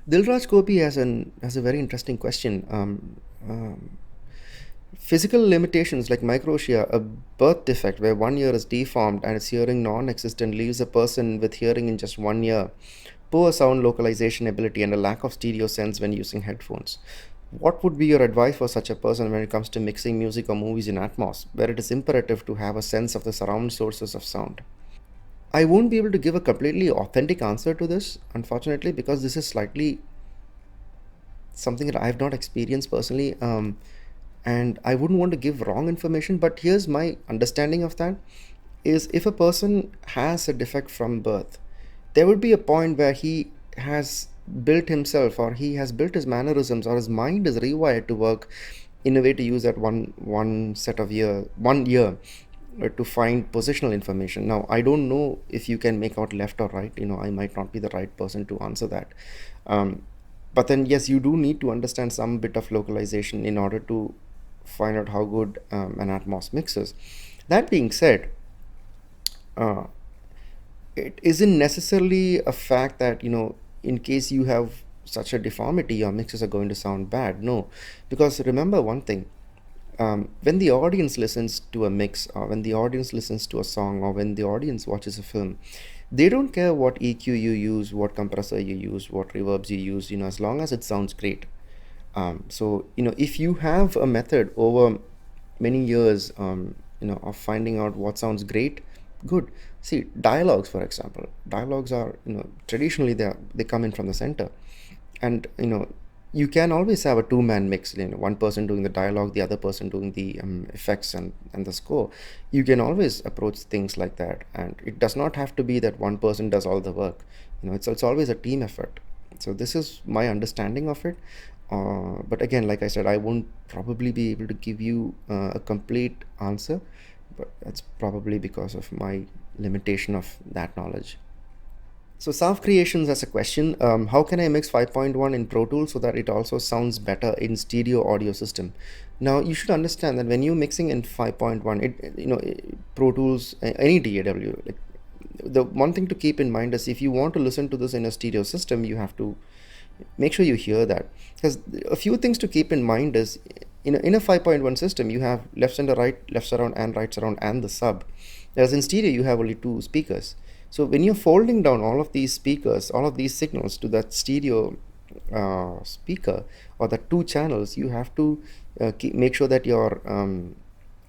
Dilraj Gopi has a very interesting question. Physical limitations like microtia, a birth defect where one ear is deformed and its hearing non-existent, leaves a person with hearing in just 1 year, poor sound localization ability, and a lack of stereo sense when using headphones. What would be your advice for such a person when it comes to mixing music or movies in Atmos, where it is imperative to have a sense of the surround sources of sound? I won't be able to give a completely authentic answer to this, unfortunately, because this is slightly something that I have not experienced personally. And I wouldn't want to give wrong information, but here's my understanding of that is if a person has a defect from birth, there would be a point where he has built himself or he has built his mannerisms or his mind is rewired to work in a way to use that one set of year 1 year to find positional information. Now I don't know if you can make out left or right. I might not be the right person to answer that. um, but then yes, you do need to understand some bit of localization in order to find out how good an Atmos mixes. That being said, uh, it isn't necessarily a fact that in case you have such a deformity your mixes are going to sound bad. No, because remember one thing, when the audience listens to a mix, or when the audience listens to a song, or when the audience watches a film, they don't care what EQ you use, what compressor you use, what reverbs you use, as long as it sounds great. So if you have a method over many years, of finding out what sounds great, good. See, dialogues, for example, dialogues are, traditionally they come in from the center, and you can always have a two-man mix. One person doing the dialogue, the other person doing the effects and the score. You can always approach things like that, and it does not have to be that one person does all the work. It's always a team effort. So this is my understanding of it. But again, like I said, I won't probably be able to give you a complete answer, but that's probably because of my limitation of that knowledge. So Sound Creations has a question. How can I mix 5.1 in Pro Tools so that it also sounds better in stereo audio system? Now you should understand that when you're mixing in 5.1, Pro Tools, any DAW, like, the one thing to keep in mind is if you want to listen to this in a stereo system, you have to make sure you hear that, because a few things to keep in mind is in a 5.1 system you have left center right, left surround and right surround and the sub, whereas in stereo you have only two speakers. So when you're folding down all of these speakers, all of these signals to that stereo speaker or the two channels, you have to make sure that your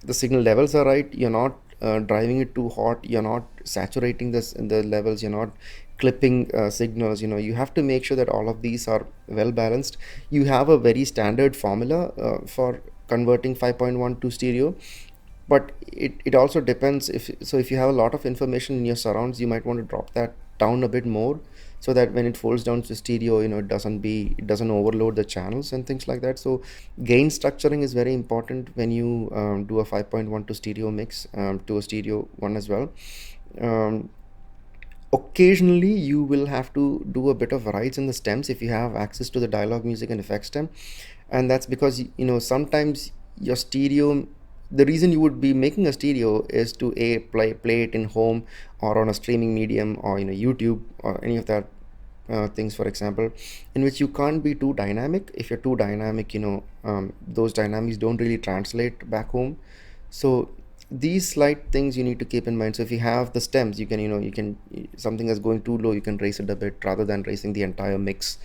the signal levels are right. You're not driving it too hot, you're not saturating this in the levels, you're not clipping signals. You have to make sure that all of these are well balanced. You have a very standard formula for converting 5.1 to stereo, but it also depends. If you have a lot of information in your surrounds, you might want to drop that down a bit more, so that when it folds down to stereo, it doesn't overload the channels and things like that. So gain structuring is very important when you do a 5.1 to stereo mix, to a stereo one as well. um, Occasionally you will have to do a bit of rides in the stems if you have access to the dialogue music and effects stem, and that's because sometimes your stereo, the reason you would be making a stereo is to play it in home or on a streaming medium, or YouTube or any of that things, for example, in which you can't be too dynamic. If you're too dynamic, those dynamics don't really translate back home. So these slight things you need to keep in mind. So if you have the stems, you can something that's going too low, you can raise it a bit rather than raising the entire mix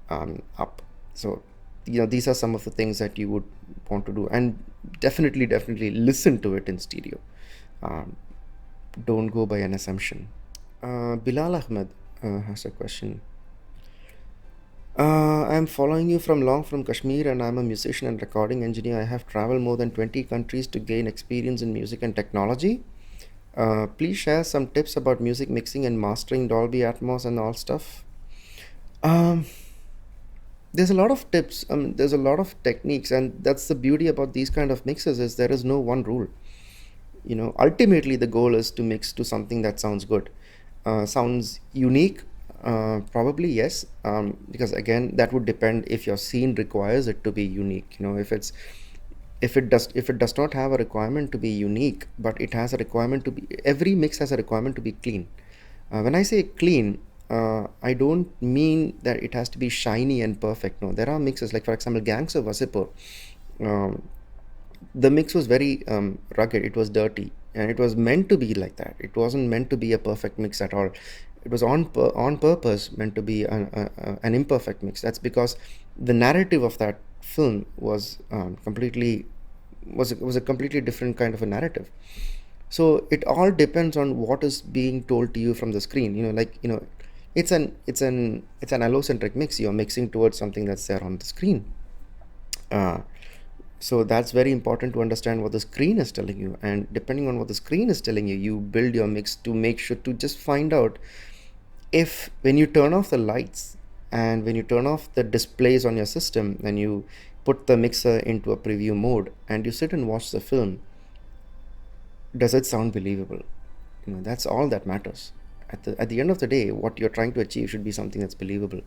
up. So these are some of the things that you would want to do, and definitely listen to it in stereo. um, don't go by an assumption. Bilal Ahmed has a question. I'm following you from Kashmir, and I'm a musician and recording engineer. I have traveled more than 20 countries to gain experience in music and technology. Please share some tips about music mixing and mastering, Dolby Atmos and all stuff. Um, there's a lot of tips. There's a lot of techniques, and that's the beauty about these kind of mixes is there is no one rule. Ultimately the goal is to mix to something that sounds good, sounds unique. Probably yes, because again that would depend if your scene requires it to be unique. If it does not have a requirement to be unique, but it has a requirement to be, every mix has a requirement to be clean. When I say clean, I don't mean that it has to be shiny and perfect. No, there are mixes, like for example, Gangs of Wasseypur. Um, the mix was very rugged. It was dirty, and it was meant to be like that. It wasn't meant to be a perfect mix at all. It was on purpose meant to be an imperfect mix. That's because the narrative of that film was was a completely different kind of a narrative. So it all depends on what is being told to you from the screen. It's an allocentric mix. You're mixing towards something that's there on the screen. uh, so that's very important to understand what the screen is telling you, and depending on what the screen is telling you, you build your mix to make sure to just find out if, when you turn off the lights and when you turn off the displays on your system and you put the mixer into a preview mode and you sit and watch the film, does it sound believable? That's all that matters. At the end of the day, what you're trying to achieve should be something that's believable.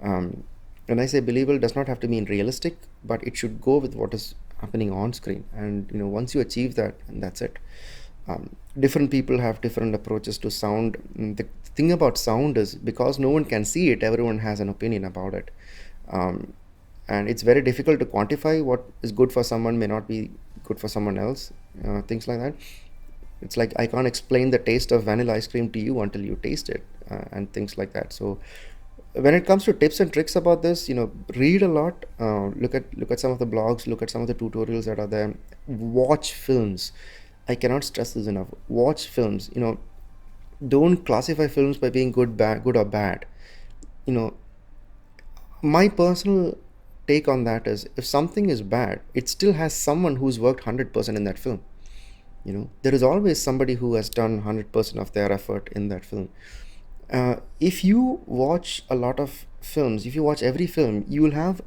um, when I say believable, does not have to mean realistic, but it should go with what is happening on screen. And once you achieve that, and that's it. Different people have different approaches to sound. The thing about sound is, because no one can see it, everyone has an opinion about it. And it's very difficult to quantify. What is good for someone may not be good for someone else. Things like that. It's like I can't explain the taste of vanilla ice cream to you until you taste it, and things like that. So when it comes to tips and tricks about this, read a lot. Look at some of the blogs, look at some of the tutorials that are there. Watch films. I cannot stress this enough. Watch films. Don't classify films by being good or bad. My personal take on that is, if something is bad, it still has someone who's worked 100% in that film. There is always somebody who has done 100% of their effort in that film. If you watch a lot of films, if you watch every film, you will have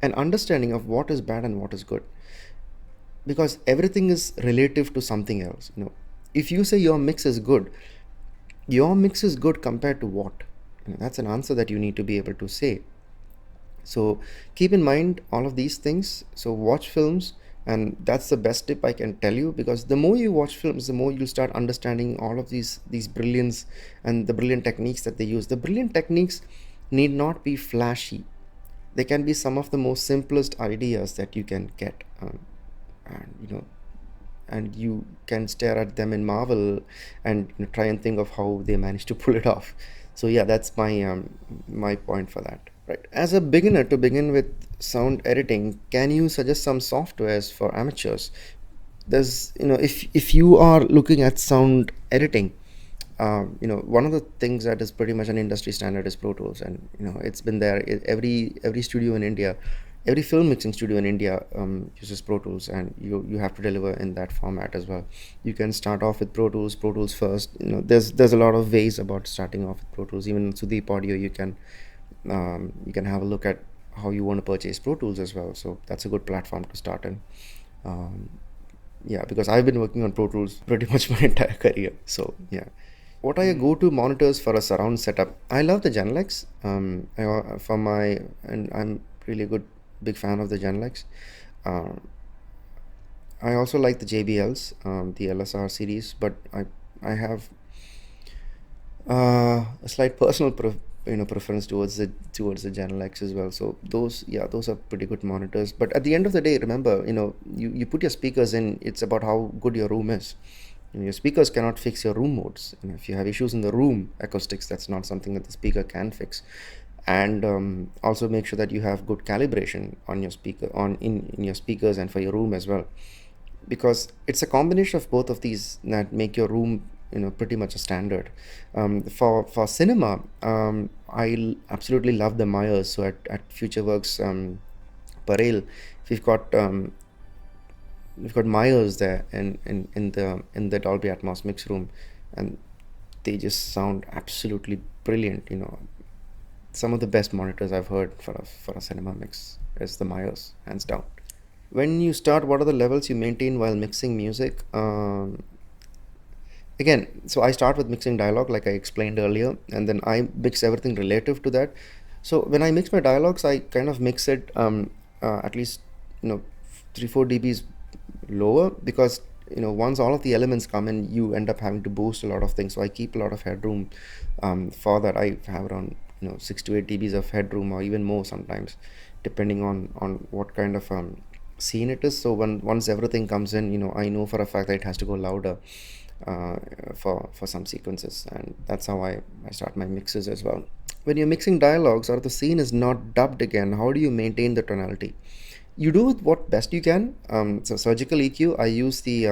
an understanding of what is bad and what is good, because everything is relative to something else. If you say your mix is good compared to what? That's an answer that you need to be able to say. So keep in mind all of these things. So watch films, and that's the best tip I can tell you, because the more you watch films, the more you'll start understanding all of these brilliance and the brilliant techniques that they use. The brilliant techniques need not be flashy. They can be some of the most simplest ideas that you can get, and you can stare at them and marvel and try and think of how they managed to pull it off. So yeah, that's my point for that. Right. As a beginner, to begin with sound editing, can you suggest some softwares for amateurs? If you are looking at sound editing, one of the things that is pretty much an industry standard is Pro Tools, and it's been there. Every studio in India, every film mixing studio in India uses Pro Tools, and you have to deliver in that format as well. You can start off with Pro Tools first. There's a lot of ways about starting off with Pro Tools. Even Sudeep Audio, you can have a look at how you want to purchase Pro Tools as well. So that's a good platform to start in. Because I've been working on Pro Tools pretty much my entire career. So yeah. What are your go-to monitors for a surround setup? I love the Genelecs. And I'm really big fan of the Genelecs. I also like the JBLs, the LSR series, but I have a slight personal preference towards the Genelecs as well. So those are pretty good monitors. But at the end of the day, remember, you put your speakers in. It's about how good your room is. Your speakers cannot fix your room modes. If you have issues in the room acoustics, that's not something that the speaker can fix. And also make sure that you have good calibration on your speaker, in your speakers, and for your room as well, because it's a combination of both of these that make your room pretty much a standard. For cinema, I absolutely love the Myers. So at FutureWorks Parel, we've got Myers there in the Dolby Atmos mix room, and they just sound absolutely brilliant. Some of the best monitors I've heard for a cinema mix is the Myers, hands down. When you start, what are the levels you maintain while mixing music? Again, so I start with mixing dialogue, like I explained earlier, and then I mix everything relative to that. So when I mix my dialogues, I kind of mix it at least 3-4 dBs lower, because once all of the elements come in, you end up having to boost a lot of things. So I keep a lot of headroom for that. I have around 6 to 8 dBs of headroom, or even more sometimes, depending on what kind of scene it is. So once everything comes in, I know for a fact that it has to go louder for some sequences, and that's how I start my mixes as well. When you're mixing dialogues or the scene is not dubbed again, how do you maintain the tonality? You do what best you can. So surgical EQ, I use the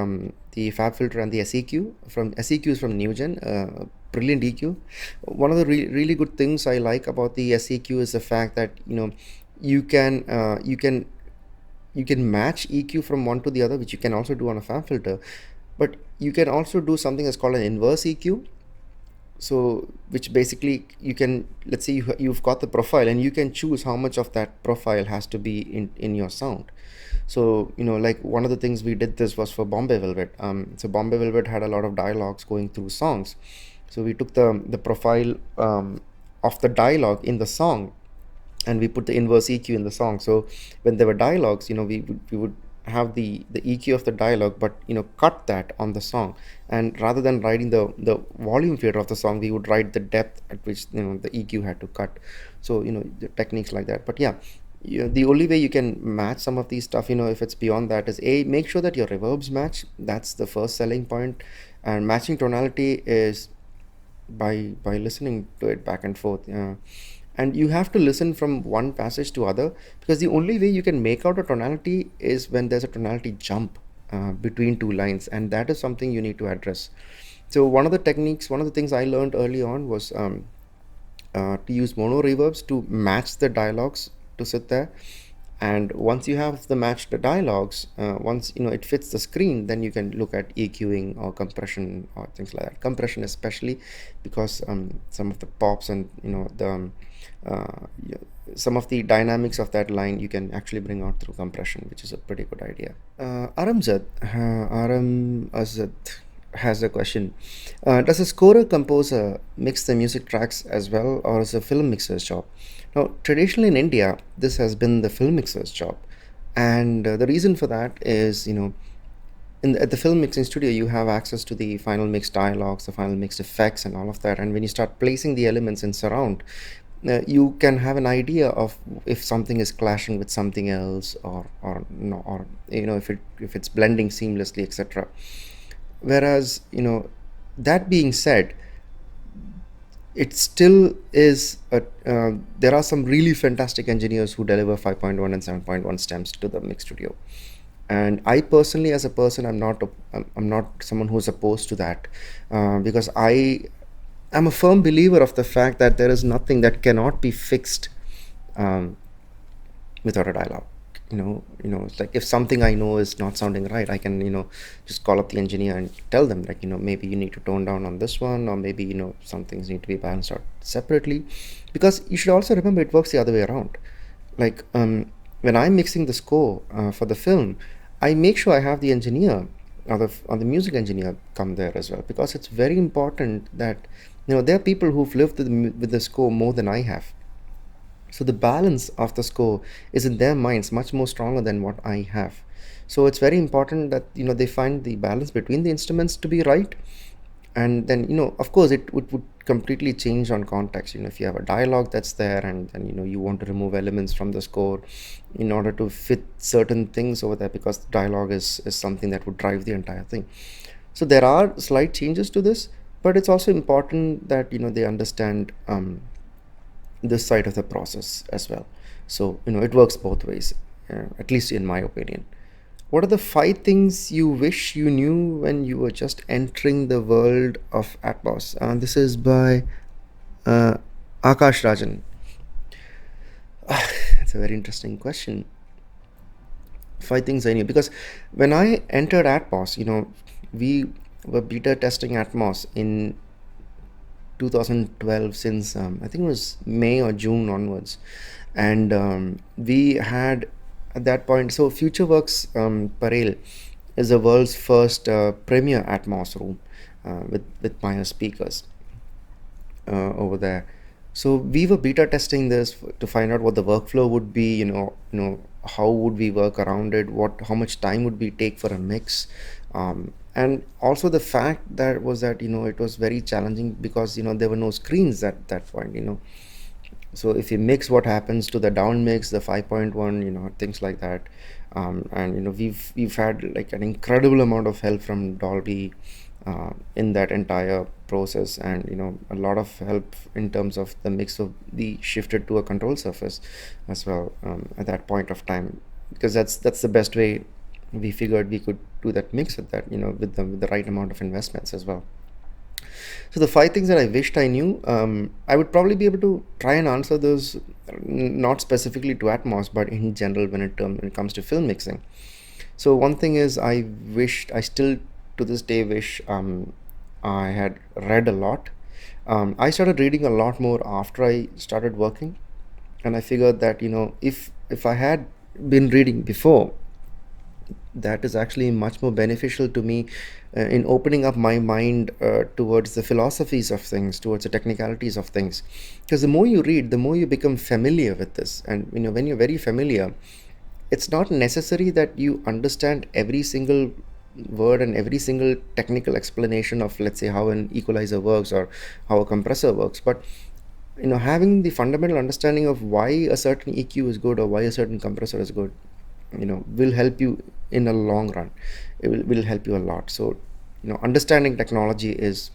Fab filter and the SEQ. From SEQ is from NewGen, brilliant EQ. One of the really good things I like about the SEQ is the fact that you can match EQ from one to the other, which you can also do on a Fab filter, but you can also do something that's called an inverse EQ. So which basically, you can, let's say you've got the profile, and you can choose how much of that profile has to be in your sound. So like one of the things we did this was for Bombay Velvet. So Bombay Velvet had a lot of dialogues going through songs, so we took the profile of the dialogue in the song, and we put the inverse EQ in the song. So when there were dialogues, we would have the EQ of the dialogue, but cut that on the song, and rather than writing the volume fader of the song, we would write the depth at which the EQ had to cut. So the techniques like that. But yeah, the only way you can match some of these stuff, if it's beyond that, is make sure that your reverbs match. That's the first selling point. And matching tonality is by listening to it back and forth. And you have to listen from one passage to other, because the only way you can make out a tonality is when there's a tonality jump between two lines, and that is something you need to address. So one of the things I learned early on was to use mono reverbs to match the dialogues to sit there. And once you have the matched dialogues, once it fits the screen, then you can look at EQing or compression or things like that. Compression especially, because some of the pops and some of the dynamics of that line you can actually bring out through compression, which is a pretty good idea. Aram Azad has a question. Does a scorer composer mix the music tracks as well, or is a film mixer's job? Now, traditionally in India, this has been the film mixer's job, and the reason for that is, at the film mixing studio, you have access to the final mix dialogues, the final mixed effects, and all of that. And when you start placing the elements in surround, you can have an idea of if something is clashing with something else, or no, or if it's blending seamlessly, etc. Whereas that being said, it still is there are some really fantastic engineers who deliver 5.1 and 7.1 stems to the mix studio. And I personally, as a person, I'm not someone who's opposed to that, because I'm a firm believer of the fact that there is nothing that cannot be fixed without a dialogue. It's like, if something I know is not sounding right, I can just call up the engineer and tell them, like, maybe you need to tone down on this one, or maybe some things need to be balanced out separately. Because you should also remember, it works the other way around. Like, when I'm mixing the score for the film, I make sure I have the engineer or the music engineer come there as well, because it's very important that there are people who've lived with the score more than I have. So the balance of the score is in their minds much more stronger than what I have. So it's very important that they find the balance between the instruments to be right. And then of course it would completely change on context. If you have a dialogue that's there, and then you want to remove elements from the score in order to fit certain things over there, because the dialogue is something that would drive the entire thing. So there are slight changes to this, but it's also important that they understand this side of the process as well. So it works both ways, at least in my opinion. What are the 5 things you wish you knew when you were just entering the world of Atmos? This is by Akash Rajan. That's a very interesting question. 5 things I knew, because when I entered Atmos, we were beta testing Atmos in 2012, since I think it was May or June onwards. And we had, at that point, so FutureWorks Parel is the world's first premier Atmos room with Maya speakers over there. So we were beta testing this to find out what the workflow would be, how would we work around it, how much time would we take for a mix, and also the fact that was that it was very challenging because there were no screens at that point. So if you mix, what happens to the down mix, the 5.1, things like that. And we've had like an incredible amount of help from Dolby in that entire process, and a lot of help in terms of the mix of the shifted to a control surface as well, at that point of time, because that's the best way we figured we could do that mix with that, with the right amount of investments as well. So the five things that I wished I knew, I would probably be able to try and answer those, not specifically to Atmos, but in general when it comes to film mixing. So one thing is, I still to this day wish I had read a lot. I started reading a lot more after I started working, and I figured that if I had been reading before, that is actually much more beneficial to me in opening up my mind towards the philosophies of things, towards the technicalities of things. Because the more you read, the more you become familiar with this, and when you're very familiar, it's not necessary that you understand every single word and every single technical explanation of, let's say, how an equalizer works or how a compressor works, but having the fundamental understanding of why a certain EQ is good or why a certain compressor is good, will help you in a long run. It will help you a lot. So understanding technology is,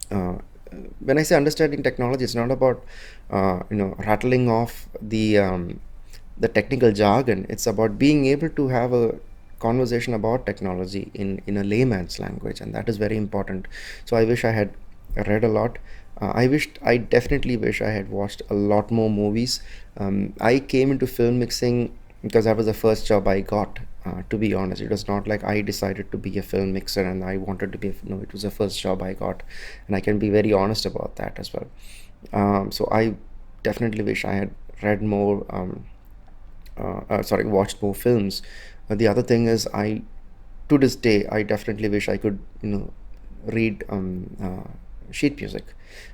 when I say understanding technology, it's not about rattling off the technical jargon. It's about being able to have a conversation about technology in a layman's language, and that is very important. So I wish I had read a lot. I definitely wish I had watched a lot more movies. I came into film mixing because that was the first job I got. To be honest, it was not like I decided to be a film mixer and I wanted to be. No, it was the first job I got, and I can be very honest about that as well. So I definitely wish I had read more. Watched more films. The other thing is, to this day, I definitely wish I could, read sheet music.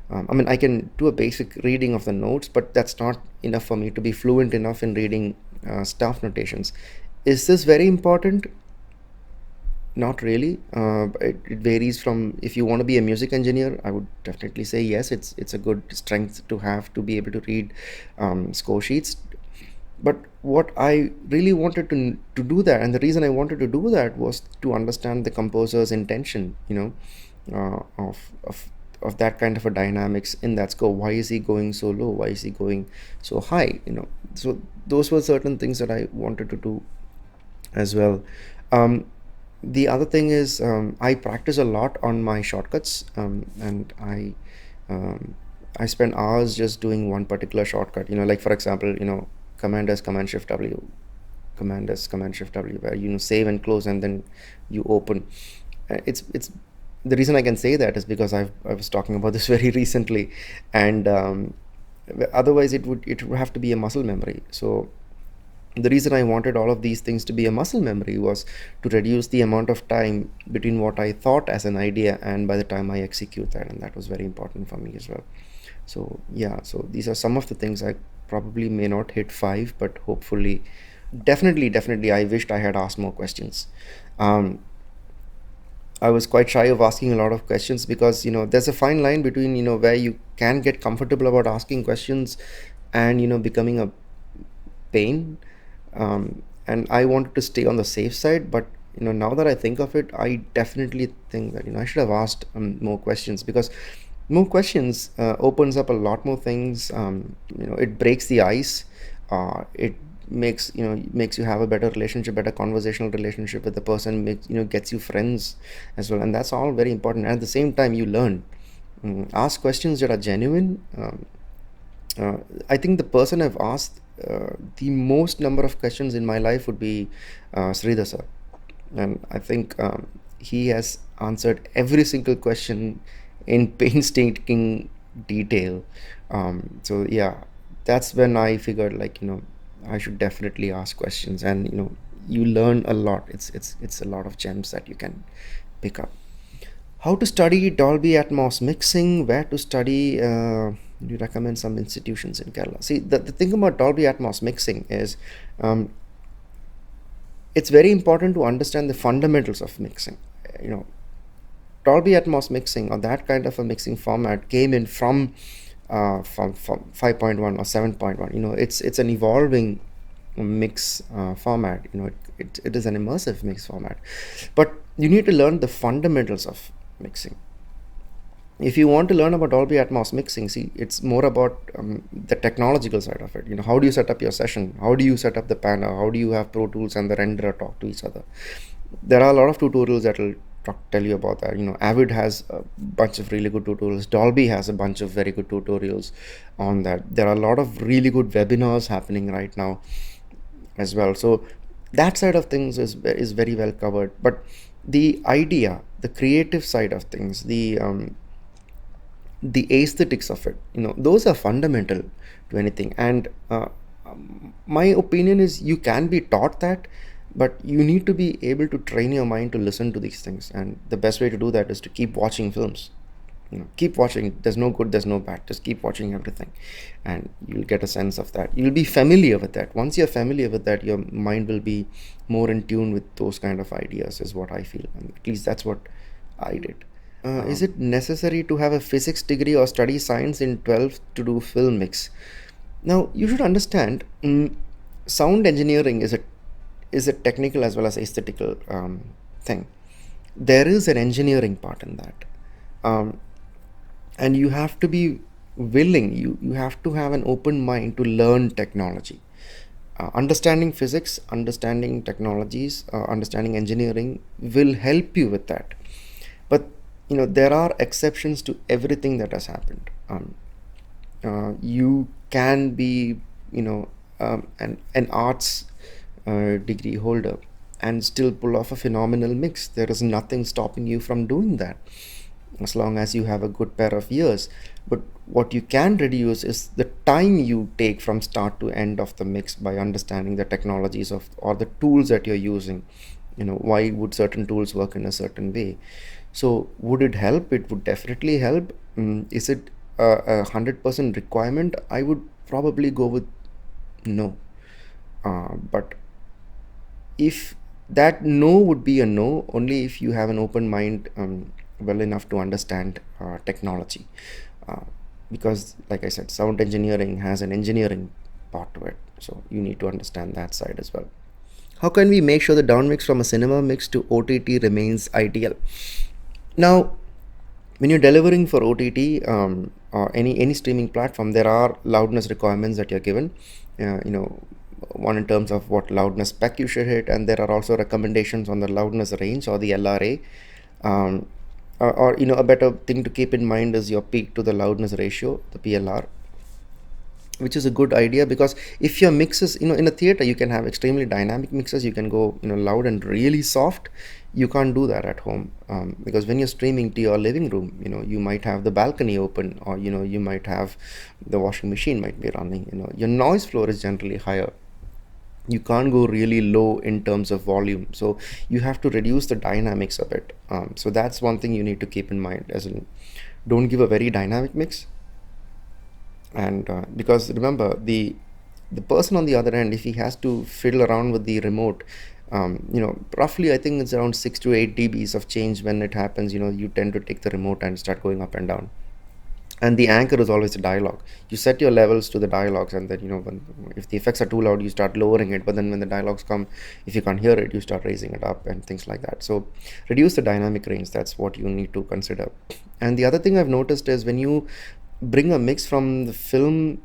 I mean, I can do a basic reading of the notes, but that's not enough for me to be fluent enough in reading staff notations. Is this very important? Not really. It varies from, if you want to be a music engineer, I would definitely say yes. It's a good strength to have, to be able to read score sheets. But what I really wanted to do that, and the reason I wanted to do that, was to understand the composer's intention, of that kind of a dynamics in that score. Why is he going so low? Why is he going so high? So those were certain things that I wanted to do as well. The other thing is, I practice a lot on my shortcuts, and I spend hours just doing one particular shortcut. Like for example, Command S, Command Shift W, Command S, Command Shift W, where save and close and then you open. It's the reason I can say that is because I was talking about this very recently, and otherwise it would have to be a muscle memory. So the reason I wanted all of these things to be a muscle memory was to reduce the amount of time between what I thought as an idea and by the time I execute that, and that was very important for me as well. So yeah, so these are some of the things. I probably may not hit 5, but hopefully, definitely I wished I had asked more questions. I was quite shy of asking a lot of questions because there's a fine line between where you can get comfortable about asking questions and becoming a pain. And I wanted to stay on the safe side, but now that I think of it, I definitely think that I should have asked more questions, because more questions opens up a lot more things. It breaks the ice. It makes you have a better relationship, better conversational relationship with the person, gets you friends as well, and that's all very important. And at the same time, you learn. Ask questions that are genuine. I think the person I've asked the most number of questions in my life would be Sreejesh sir, and I think he has answered every single question in painstaking detail. So yeah, that's when I figured, like, I should definitely ask questions, and you learn a lot. It's a lot of gems that you can pick up. How to study Dolby Atmos mixing, where to study, you recommend some institutions in Kerala. See, the thing about Dolby Atmos mixing is it's very important to understand the fundamentals of mixing. You know, Dolby Atmos mixing or that kind of a mixing format came in from 5.1 or 7.1. You know, it's an evolving mix format. You know, it is an immersive mix format, but you need to learn the fundamentals of mixing. If you want to learn about Dolby Atmos mixing, see, it's more about the technological side of it. You know, how do you set up your session? How do you set up the panel? How do you have Pro Tools and the renderer talk to each other? There are a lot of tutorials that will tell you about that. You know, Avid has a bunch of really good tutorials. Dolby has a bunch of very good tutorials on that. There are a lot of really good webinars happening right now as well. So that side of things is very well covered. But the idea, the creative side of things, the aesthetics of it, you know, those are fundamental to anything. And my opinion is you can be taught that, but you need to be able to train your mind to listen to these things. And the best way to do that is to keep watching films. You know, keep watching. There's no good, there's no bad. Just keep watching everything, and you'll get a sense of that. You'll be familiar with that. Once you're familiar with that, your mind will be more in tune with those kind of ideas, is what I feel. And at least that's what I did. Is it necessary to have a physics degree or study science in 12th to do film mix? Now, you should understand, sound engineering is a technical as well as aesthetical thing. There is an engineering part in that. And you have to be willing, you have to have an open mind to learn technology. Understanding physics, understanding technologies, understanding engineering will help you with that. But you know, there are exceptions to everything that has happened. You can be, you know, an arts degree holder and still pull off a phenomenal mix. There is nothing stopping you from doing that, as long as you have a good pair of ears. But what you can reduce is the time you take from start to end of the mix by understanding the technologies of or the tools that you're using. You know, why would certain tools work in a certain way? So would it help? It would definitely help. Is it a 100% requirement? I would probably go with no. But if that no would be a no only if you have an open mind well enough to understand technology, because like I said, sound engineering has an engineering part to it, so you need to understand that side as well. How can we make sure the downmix from a cinema mix to OTT remains ideal? Now, when you're delivering for OTT or any streaming platform, there are loudness requirements that you're given. You know, one in terms of what loudness spec you should hit, and there are also recommendations on the loudness range or the LRA. Or you know, a better thing to keep in mind is your peak to the loudness ratio, the PLR, which is a good idea, because if your mixes, you know, in a theater you can have extremely dynamic mixes, you can go, you know, loud and really soft. You can't do that at home, because when you're streaming to your living room, you know, you might have the balcony open, or you know, you might have the washing machine might be running. You know, your noise floor is generally higher. You can't go really low in terms of volume, so you have to reduce the dynamics a bit. So that's one thing you need to keep in mind, as in, don't give a very dynamic mix. And because remember, the person on the other end, if he has to fiddle around with the remote, you know, roughly I think it's around 6 to 8 dBs of change when it happens. You know, you tend to take the remote and start going up and down. And the anchor is always a dialogue. You set your levels to the dialogues, and then, you know, if the effects are too loud, you start lowering it. But then when the dialogues come, if you can't hear it, you start raising it up and things like that. So reduce the dynamic range. That's what you need to consider. And the other thing I've noticed is when you bring a mix from the film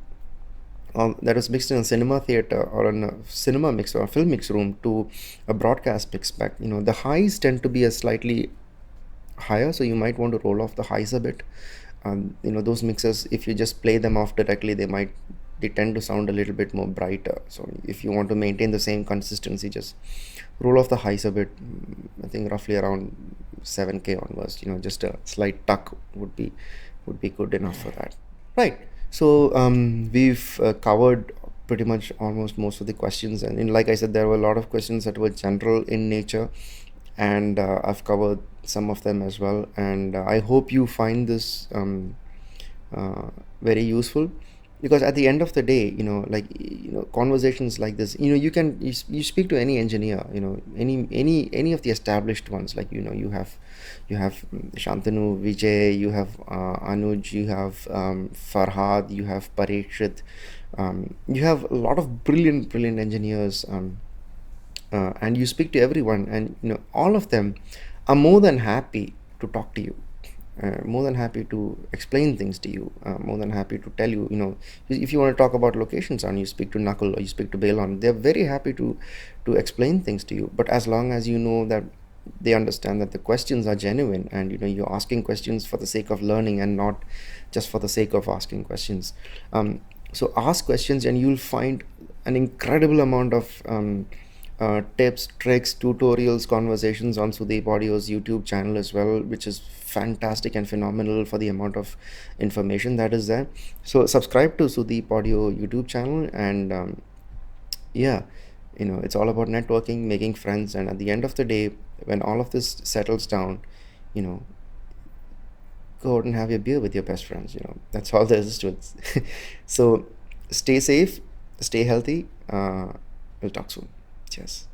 that was mixed in a cinema theater or in a cinema mix or a film mix room to a broadcast mix back, you know, the highs tend to be a slightly higher, so you might want to roll off the highs a bit. You know, those mixes, if you just play them off directly, they tend to sound a little bit more brighter. So if you want to maintain the same consistency, just roll off the highs a bit. I think roughly around 7K onwards, you know, just a slight tuck would be good enough for that. Right. So we've covered pretty much almost most of the questions, and like I said, there were a lot of questions that were general in nature. and I've covered some of them as well. And I hope you find this uh, very useful, because at the end of the day, like, conversations like this, you speak to any engineer, any of the established ones, like, you have Shantanu, Vijay, you have Anuj, you have Farhad, you have Parikshit, you have a lot of brilliant engineers, and you speak to everyone, and all of them are more than happy to talk to you, more than happy to explain things to you, more than happy to tell you, if you want to talk about locations and you speak to Nakul or you speak to Bailon, they're very happy to explain things to you. But as long as you know that they understand that the questions are genuine, and you're asking questions for the sake of learning and not just for the sake of asking questions. So ask questions and you'll find an incredible amount of tips, tricks, tutorials, conversations on Sudeep Audio's YouTube channel as well, which is fantastic and phenomenal for the amount of information that is there. So subscribe to Sudeep Audio YouTube channel, and yeah, it's all about networking, making friends, and at the end of the day, when all of this settles down, you know, go out and have your beer with your best friends. That's all there is to it. So stay safe, stay healthy. We'll talk soon. Cheers.